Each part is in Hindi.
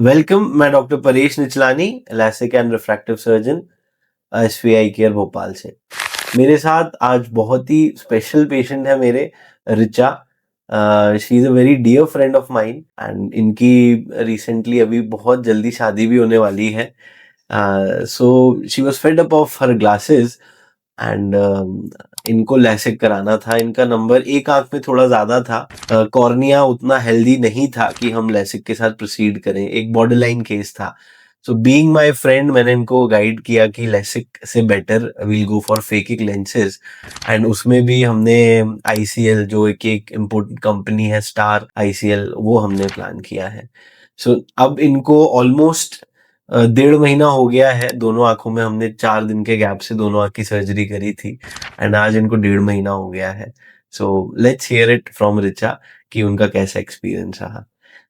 वेलकम, मैं doctor Paresh Nichlani, LASIK and refractive surgeon, SVI care Bhopal से। मेरे साथ आज बहुत ही स्पेशल पेशेंट है मेरे, Richa. She is a very dear friend of mine and इनकी रिसेंटली अभी बहुत जल्दी शादी भी होने वाली है। So she was fed up of her glasses and इनको लैसिक कराना था। इनका नंबर एक आंख में थोड़ा ज्यादा था, कॉर्निया उतना हेल्दी नहीं था कि हम लैसिक के साथ प्रोसीड करें, एक बॉर्डरलाइन केस था। सो बीइंग माय फ्रेंड, मैंने इनको गाइड किया कि लैसिक से better we'll go for phakic lenses. And उसमें भी हमने आईसीएल, जो एक इम्पोर्टेंट कंपनी है, स्टार आईसीएल, वो हमने प्लान किया है। सो अब इनको ऑलमोस्ट 1.5 महीना हो गया है। दोनों आंखों में हमने 4 दिन के गैप से दोनों आंख की सर्जरी करी थी एंड आज इनको 1.5 महीना हो गया है। So let's hear it from Richa कि उनका कैसा एक्सपीरियंस रहा।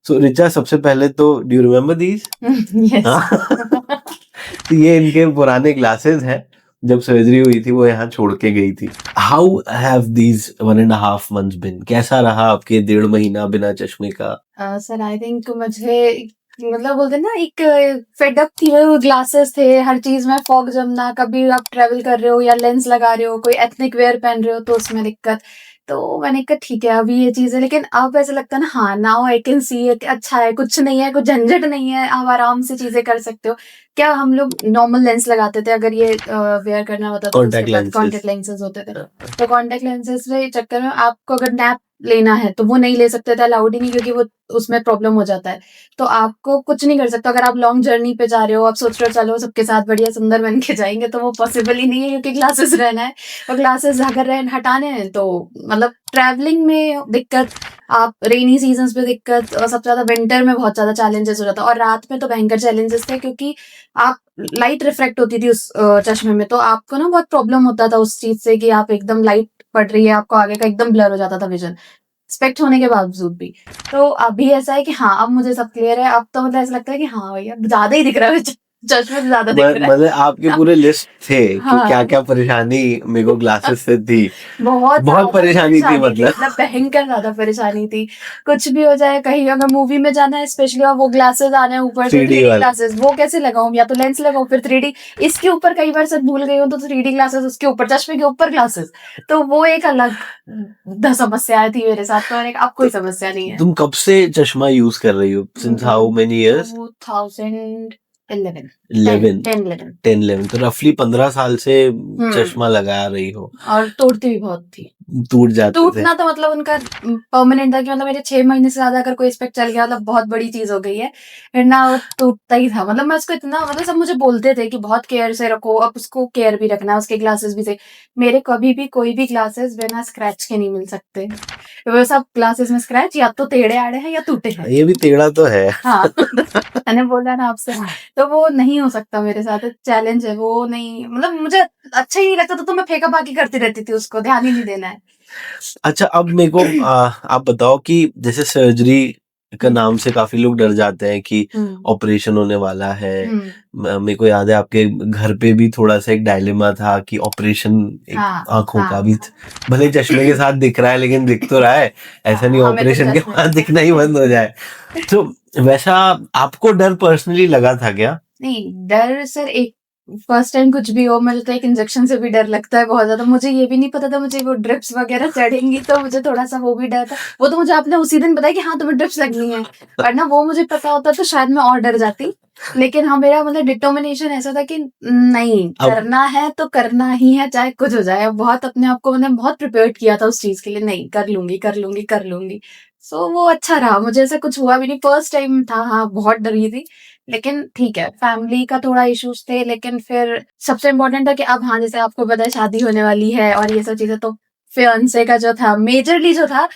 सो रिचा, सबसे पहले तो do you remember these? Yes. तो ये इनके पुराने ग्लासेस हैं, जब सर्जरी हुई थी वो यहाँ छोड़ के गई थी। हाउ हैव दीज 1.5 months बिन? कैसा रहा आपके 1.5 महीना बिना चश्मे का? सर आई थिंक मुझे मतलब बोलते हैं ना, एक फेड अप थी मैं, वो ग्लासेस थे, हर चीज में फॉग जमना, कभी आप ट्रेवल कर रहे हो या लेंस लगा रहे हो, कोई एथनिक वेयर पहन रहे हो तो उसमें दिक्कत। तो मैंने कहा ठीक है, अभी ये चीज है, लेकिन अब ऐसा लगता है ना, हाँ now I can see it, अच्छा है, कुछ नहीं है, कुछ झंझट नहीं है, आप आराम से चीजें कर सकते हो। क्या हम लोग नॉर्मल लेंस लगाते थे, अगर ये वेयर करना होता तो उसके कॉन्टैक्ट बाद लेंसेज। कॉन्टेक्ट लेंसेज होते थे। तो कॉन्टेक्ट लेंसेज के चक्कर में आपको अगर नैप लेना है तो वो नहीं ले सकते थे, अलाउड ही नहीं, क्योंकि वो उसमें प्रॉब्लम हो जाता है। तो आपको कुछ नहीं कर सकते। अगर आप लॉन्ग जर्नी पे जा रहे हो, आप सोच रहे हो चलो सबके साथ बढ़िया सुंदर बन के जाएंगे, तो वो पॉसिबल ही नहीं है, क्योंकि ग्लासेस रहना है। और ग्लासेस अगर हटाने हैं तो मतलब ट्रैवलिंग में दिक्कत, आप रेनी सीजन पे दिक्कत, और सबसे ज्यादा विंटर में बहुत ज्यादा चैलेंजेस हो जाता है। और रात में तो भयंकर चैलेंजेस थे, क्योंकि आप लाइट रिफ्लेक्ट होती थी उस चश्मे में, तो आपको ना बहुत प्रॉब्लम होता था उस चीज से, कि आप एकदम लाइट पड़ रही है, आपको आगे का एकदम ब्लर हो जाता था विजन, स्पेक्ट होने के बावजूद भी। तो अभी ऐसा है कि हाँ, अब मुझे सब क्लियर है। अब तो मतलब ऐसा लगता है कि हाँ भैया, ज्यादा ही दिख रहा है, चश्मे से ज्यादा दिख रहा मतलब आपके है। पूरे लिस्ट थे कि क्या हाँ। क्या परेशानी मेरे को ग्लासेस से थी। बहुत बहुत ज्यादा परेशानी थी परेशानी थी, मतलब। मतलब भयंकर ज्यादा परेशानी थी। कुछ भी हो जाए, कहीं अगर मूवी में जाना है स्पेशली, और वो ग्लासेस आने हैं ऊपर से 3D 3D वाला। ग्लासेस, वो कैसे लगाऊं? या तो लेंस लगाऊं फिर 3D इसके ऊपर, कई बार सर भूल गई हूँ तो 3D ग्लासेस उसके ऊपर, चश्मे के ऊपर ग्लासेस, तो वो एक अलग समस्या थी मेरे साथ। तो मैंने कहा, अब कोई तो समस्या नहीं है। तुम कब से चश्मा यूज कर रही हो? Since how many years? 2011, 11। 10 11। 10-11, तो रफली 15 साल से हम्म। चश्मा लगा रही हो। और तोड़ती भी बहुत थी। टूट जाते थे। टूटना तो मतलब उनका परमानेंट था, कि मतलब मेरे 6 महीने से ज्यादा अगर कोई स्पेक्ट चल गया, मतलब बहुत बड़ी चीज हो गई है। वरना वो टूटता ही था। मतलब मैं उसको इतना, मतलब सब मुझे बोलते थे कि बहुत केयर से रखो, अब उसको केयर भी रखना है, उसके ग्लासेस भी से। मेरे कभी भी कोई भी ग्लासेस बिना स्क्रैच के नहीं मिल सकते। वो सब ग्लासेस में स्क्रैच या तो टेढ़े आड़े हैं या टूटे हैं। ये भी टेढ़ा तो है। हाँ। मैंने बोला ना आपसे, तो वो नहीं हो सकता मेरे साथ, चैलेंज है वो। नहीं, मतलब मुझे अच्छा ही नहीं लगता था, तो मैं फेंका बाकी करती रहती थी, उसको ध्यान ही नहीं देना है। अच्छा, अब मेरे को आप बताओ कि जैसे सर्जरी का नाम से काफी लोग डर जाते हैं कि हम्म। ऑपरेशन होने वाला है। हम्म। मेरे को याद है आपके घर पे भी थोड़ा सा एक डायलेमा था कि ऑपरेशन, एक हाँ आंखों का हाँ। भी भले चश्मे के साथ दिख रहा है लेकिन दिख तो रहा है। ऐसा नहीं हमें तो ऑपरेशन के चश्मे बाद दिखते दिखना ही बंद हो जाए। तो वैसा आपको डर पर्सनली लगा था क्या? नहीं, डर सर, एक फर्स्ट टाइम कुछ भी हो, मुझे तो एक इंजेक्शन से भी डर लगता है बहुत ज्यादा। मुझे ये भी नहीं पता था मुझे वो ड्रिप्स वगैरह चढ़ेंगी, तो मुझे थोड़ा सा वो भी डर था। वो तो मुझे आपने उसी दिन बताया कि हाँ तुम्हें ड्रिप्स लगनी है, वरना वो मुझे पता होता तो शायद मैं और डर जाती। लेकिन हाँ, मेरा मतलब डिटर्मिनेशन ऐसा था कि नहीं, अब करना है तो करना ही है, चाहे कुछ हो जाए। बहुत अपने आप को मैंने बहुत प्रिपेयर किया था उस चीज के लिए, नहीं कर लूंगी कर लूंगी कर लूंगी। सो वो अच्छा रहा, मुझे ऐसा कुछ हुआ भी नहीं। फर्स्ट टाइम था, हाँ बहुत डरी थी, लेकिन ठीक है, फैमिली का थोड़ा इश्यूज थे। लेकिन फिर सबसे इम्पोर्टेंट था कि अब हाँ, जैसे आपको पता है शादी होने वाली है और ये सब चीजें, तो फियांसे का जो था, मेजरली जो था,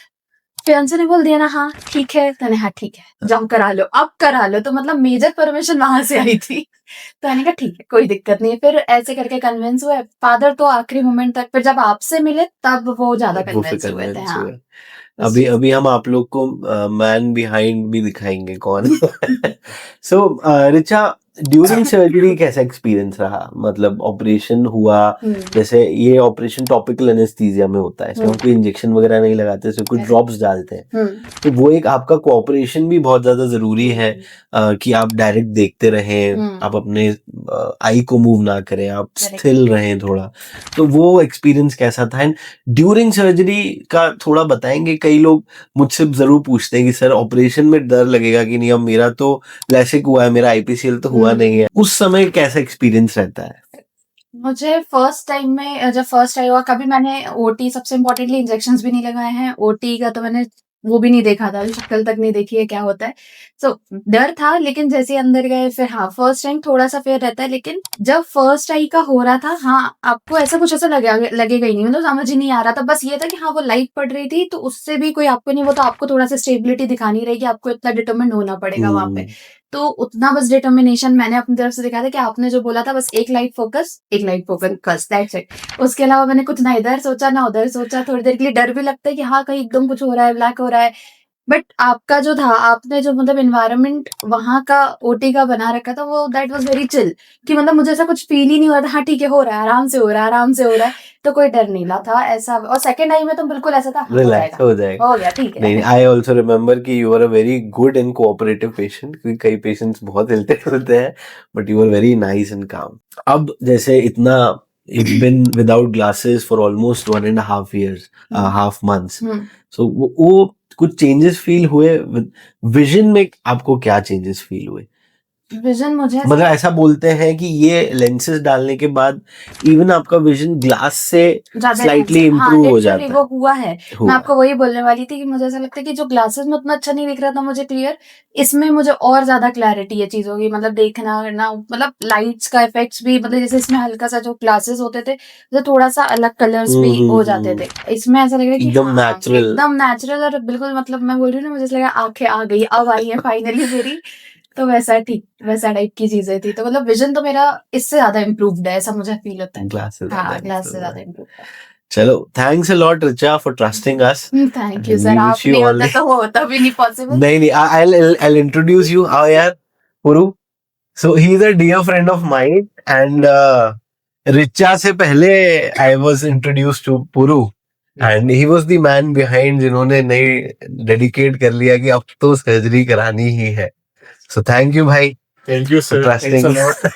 फियांसे ने बोल दिया ना हाँ ठीक है, तो मैंने हाँ ठीक है, जाओ करा लो, अब करा लो। तो मतलब मेजर परमिशन वहां से आई थी। तो मैंने कहा ठीक है, कोई दिक्कत नहीं है। फिर ऐसे करके कन्विंस हुए फादर, तो आखिरी मोमेंट तक। फिर जब आपसे मिले तब वो ज्यादा वो फिर कन्विंस हुए थे, कन्विंस हाँ, हुए। उस अभी चीज अभी से। हम आप लोग को मैन बिहाइंड भी दिखाएंगे कौन। सो रिचा, ड्यूरिंग सर्जरी कैसा एक्सपीरियंस रहा? मतलब ऑपरेशन हुआ, जैसे ये ऑपरेशन टॉपिकल एनेस्थीसिया में होता है, इसमें हम कोई इंजेक्शन वगैरह नहीं लगाते, सिर्फ कुछ ड्रॉप्स डालते हैं, तो वो एक आपका कोऑपरेशन भी बहुत ज्यादा जरूरी है कि आप डायरेक्ट देखते रहें, आप अपने आई को मूव ना करें, आप स्थिल रहें थोड़ा, तो वो एक्सपीरियंस कैसा था? एंड ड्यूरिंग सर्जरी का थोड़ा बताएंगे? कई लोग मुझसे जरूर पूछते हैं कि सर ऑपरेशन में डर लगेगा कि नहीं, अब मेरा तो लैसिक हुआ है, मेरा आईपीसीएल तो हुआ नहीं है, उस समय कैसा एक्सपीरियंस रहता है? मुझे फर्स्ट टाइम में जब फर्स्ट टाइम हुआ, कभी मैंने ओटी, सबसे इम्पोर्टेंटली इंजेक्शंस भी नहीं लगाए हैं, ओटी का तो मैंने वो भी नहीं देखा था, शक्ल तक नहीं देखी है क्या होता है। सो डर था, लेकिन जैसे ही अंदर गए फिर हाँ, फर्स्ट टाइम थोड़ा सा फेयर रहता है, लेकिन जब फर्स्ट आई का हो रहा था, हाँ आपको ऐसा कुछ ऐसा लगेगा ही नहीं, मतलब समझ ही नहीं आ रहा था, बस ये था कि हाँ वो लाइट पड़ रही थी, तो उससे भी कोई आपको नहीं, वो तो आपको थोड़ा सा स्टेबिलिटी दिखानी रहेगी, आपको इतना डिटरमिन्ड होना पड़ेगा वहां पे। तो उतना बस डिटर्मिनेशन मैंने अपनी तरफ से दिखाया था कि आपने जो बोला था, बस एक लाइट फोकस दैट्स इट। उसके अलावा मैंने कुछ ना इधर सोचा ना उधर सोचा। थोड़ी देर के लिए डर भी लगता है कि हाँ कहीं एकदम कुछ हो रहा है, ब्लैक हो रहा है, बट आपका जो था, आपने जो मतलब एनवायरनमेंट वहां का ओटी का बना रखा था, वो दैट वाज वेरी चिल, कि मतलब मुझे ऐसा कुछ फील ही नहीं हो रहा था, हाँ ठीक है हो रहा है, आराम से हो रहा है, आराम से हो रहा है, तो कोई डर नहीं लगा था ऐसा। और सेकंड टाइम में तो बिल्कुल ऐसा था, हाँ, रिलैक्स हो जाएगा, हो गया ठीक है। नहीं, आई ऑल्सो रिमेम्बर कि you are a very good and cooperative patient, क्योंकि कई पेशेंट्स बहुत हिलते होते हैं, but you are very nice and calm. अब जैसे इतना you've been without glasses for almost 1.5 years, half months, so वो कुछ चेंजेस फील हुए? विजन में आपको क्या चेंजेस फील हुए? विजन मुझे मतलब ऐसा बोलते हैं कि ये लेंसेज डालने के बाद इवन आपका विजन ग्लास से स्लाइटली इम्प्रूव हो जाता है। वो हुआ है, मैं आपको वही बोलने वाली थी कि मुझे ऐसा लगता है कि जो ग्लासेस में उतना अच्छा नहीं दिख रहा था मुझे क्लियर, इसमें मुझे और ज्यादा क्लैरिटी है चीजों की, मतलब देखना करना, मतलब लाइट्स का इफेक्ट्स भी, मतलब जैसे इसमें हल्का सा जो ग्लासेस होते थे, जो थोड़ा सा अलग कलर्स भी हो जाते थे, इसमें ऐसा लग रहा है कि एकदम नेचुरल, एकदम नेचुरल, और बिल्कुल मतलब मैं बोल रही हूँ ना, मुझे लगा आंखें आ गई, अब आई है फाइनली मेरी, तो वैसा टाइप की चीजें थी। तो मतलब विजन तो मेरा इससे ज्यादा इम्प्रूव्ड है, ऐसा मुझे फील होता है। ग्लास से ज्यादा इम्प्रूव है। चलो, thanks a lot Richa for trusting us. Thank you sir, आप नहीं होता तो वो होता भी नहीं पॉसिबल। नहीं, I'll introduce you. आओ यार, पुरु। So he is a dear friend of mine and Richa से पहले I was introduced to Puru and he was the man behind जिन्होंने नई डेडिकेट कर लिया कि अब तो सर्जरी करानी ही है। So thank you भाई। Thank you, sir. Trusting. Thanks a lot.